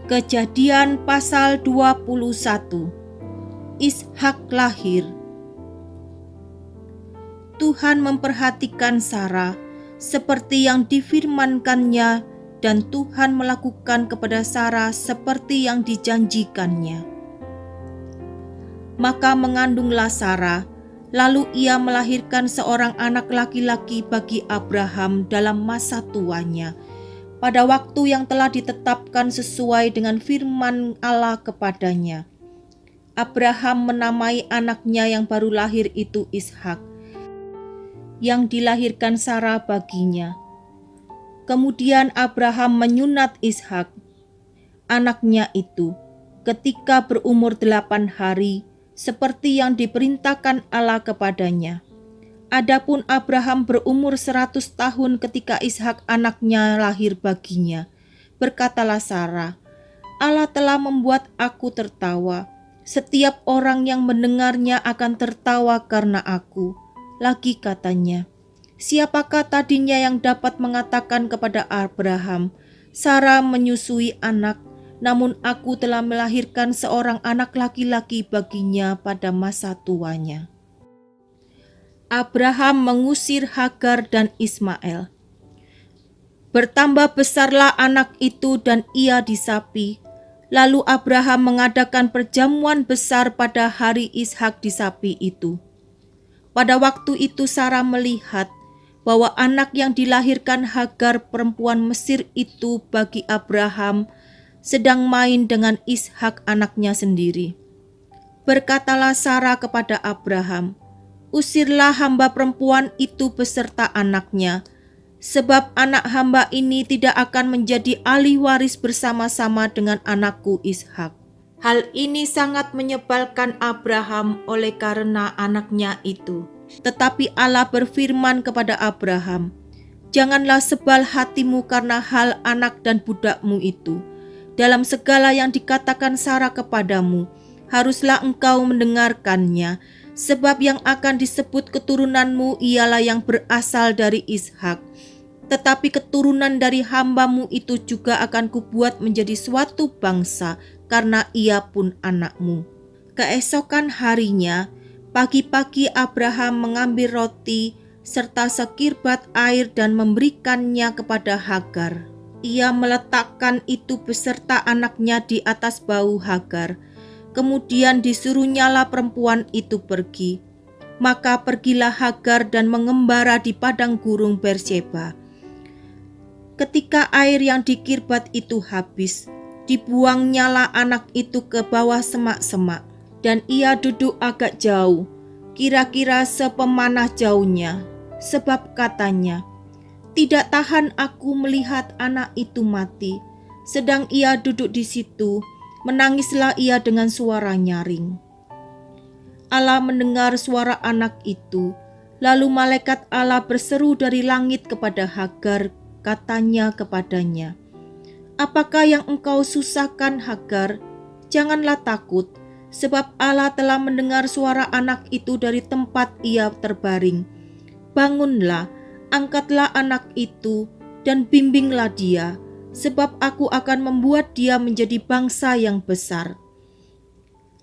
Kejadian pasal 21. Ishak lahir. Tuhan memperhatikan Sarah seperti yang difirmankannya, dan Tuhan melakukan kepada Sarah seperti yang dijanjikannya. Maka mengandunglah Sarah, lalu ia melahirkan seorang anak laki-laki bagi Abraham dalam masa tuanya, pada waktu yang telah ditetapkan sesuai dengan firman Allah kepadanya. Abraham menamai anaknya yang baru lahir itu Ishak, yang dilahirkan Sarah baginya. Kemudian Abraham menyunat Ishak, anaknya itu, ketika berumur 8 hari, seperti yang diperintahkan Allah kepadanya. Adapun Abraham berumur 100 tahun ketika Ishak anaknya lahir baginya. Berkatalah Sarah, Allah telah membuat aku tertawa. Setiap orang yang mendengarnya akan tertawa karena aku. Lagi katanya, siapakah tadinya yang dapat mengatakan kepada Abraham, Sarah menyusui anak, namun aku telah melahirkan seorang anak laki-laki baginya pada masa tuanya. Abraham mengusir Hagar dan Ismail. Bertambah besarlah anak itu dan ia disapi. Lalu Abraham mengadakan perjamuan besar pada hari Ishak disapi itu. Pada waktu itu Sarah melihat bahwa anak yang dilahirkan Hagar perempuan Mesir itu bagi Abraham sedang main dengan Ishak anaknya sendiri. Berkatalah Sarah kepada Abraham, usirlah hamba perempuan itu beserta anaknya, sebab anak hamba ini tidak akan menjadi ahli waris bersama-sama dengan anakku Ishak. Hal ini sangat menyebalkan Abraham oleh karena anaknya itu. Tetapi Allah berfirman kepada Abraham, janganlah sebal hatimu karena hal anak dan budakmu itu. Dalam segala yang dikatakan Sarah kepadamu, haruslah engkau mendengarkannya, sebab yang akan disebut keturunanmu ialah yang berasal dari Ishak. Tetapi keturunan dari hambamu itu juga akan kubuat menjadi suatu bangsa, karena ia pun anakmu. Keesokan harinya, pagi-pagi Abraham mengambil roti serta sekirbat air dan memberikannya kepada Hagar. Ia meletakkan itu beserta anaknya di atas bahu Hagar. Kemudian disuruhnyalah perempuan itu pergi. Maka pergilah Hagar dan mengembara di padang gurun Berseba. Ketika air yang dikirbat itu habis, dibuangnyalah anak itu ke bawah semak-semak, dan ia duduk agak jauh, kira-kira sepemanah jauhnya, sebab katanya, tidak tahan aku melihat anak itu mati. Sedang ia duduk di situ, menangislah ia dengan suara nyaring. Allah mendengar suara anak itu, lalu malaikat Allah berseru dari langit kepada Hagar, katanya kepadanya, apakah yang engkau susahkan Hagar? Janganlah takut, sebab Allah telah mendengar suara anak itu dari tempat ia terbaring. Bangunlah, angkatlah anak itu, dan bimbinglah dia, sebab aku akan membuat dia menjadi bangsa yang besar.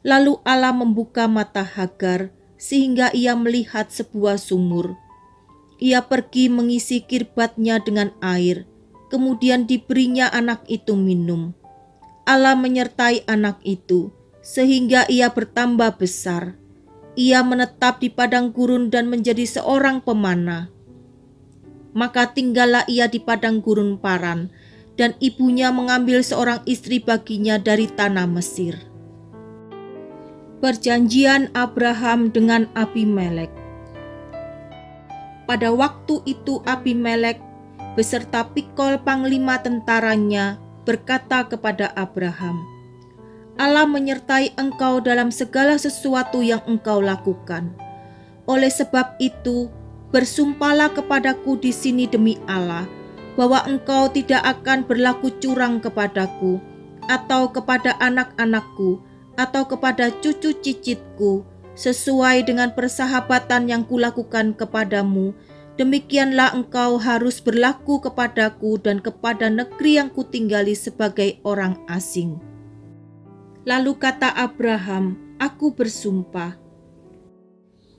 Lalu Allah membuka mata Hagar, sehingga ia melihat sebuah sumur. Ia pergi mengisi kirbatnya dengan air, kemudian diberinya anak itu minum. Allah menyertai anak itu, sehingga ia bertambah besar. Ia menetap di padang gurun dan menjadi seorang pemanah. Maka tinggallah ia di padang gurun Paran, dan ibunya mengambil seorang istri baginya dari tanah Mesir. Perjanjian Abraham dengan Abimelek. Pada waktu itu Abimelek beserta Pikol panglima tentaranya berkata kepada Abraham, Allah menyertai engkau dalam segala sesuatu yang engkau lakukan. Oleh sebab itu, bersumpahlah kepadaku di sini demi Allah, bahwa engkau tidak akan berlaku curang kepadaku, atau kepada anak-anakku, atau kepada cucu cicitku, sesuai dengan persahabatan yang kulakukan kepadamu demikianlah engkau harus berlaku kepadaku dan kepada negeri yang kutinggali sebagai orang asing." Lalu kata Abraham, "Aku bersumpah."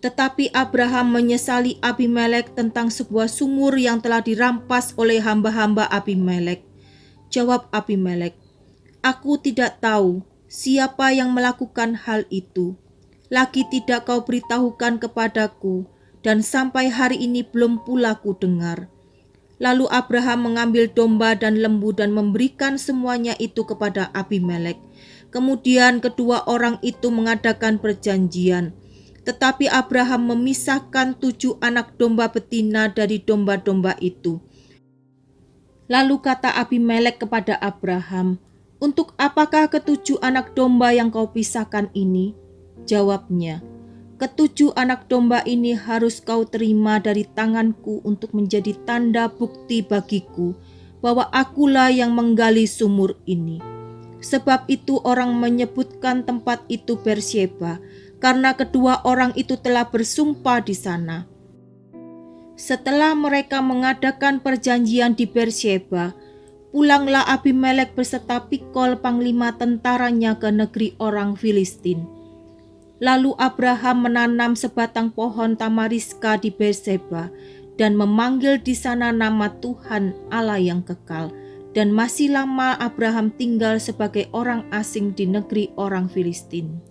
Tetapi Abraham menyesali Abimelek tentang sebuah sumur yang telah dirampas oleh hamba-hamba Abimelek. Jawab Abimelek, "Aku tidak tahu siapa yang melakukan hal itu. Lagi tidak kau beritahukan kepadaku, dan sampai hari ini belum pula ku dengar." Lalu Abraham mengambil domba dan lembu dan memberikan semuanya itu kepada Abimelek. Kemudian kedua orang itu mengadakan perjanjian. Tetapi Abraham memisahkan 7 anak domba betina dari domba-domba itu. Lalu kata Abimelek kepada Abraham, "Untuk apakah ke-7 anak domba yang kau pisahkan ini?" Jawabnya, "Ke-7 anak domba ini harus kau terima dari tanganku untuk menjadi tanda bukti bagiku bahwa akulah yang menggali sumur ini." Sebab itu orang menyebutkan tempat itu Beersheba, karena kedua orang itu telah bersumpah di sana. Setelah mereka mengadakan perjanjian di Beersheba, pulanglah Abimelek beserta Pikol panglima tentaranya ke negeri orang Filistin. Lalu Abraham menanam sebatang pohon tamariska di Beersheba dan memanggil di sana nama Tuhan Allah yang kekal. Dan masih lama Abraham tinggal sebagai orang asing di negeri orang Filistin.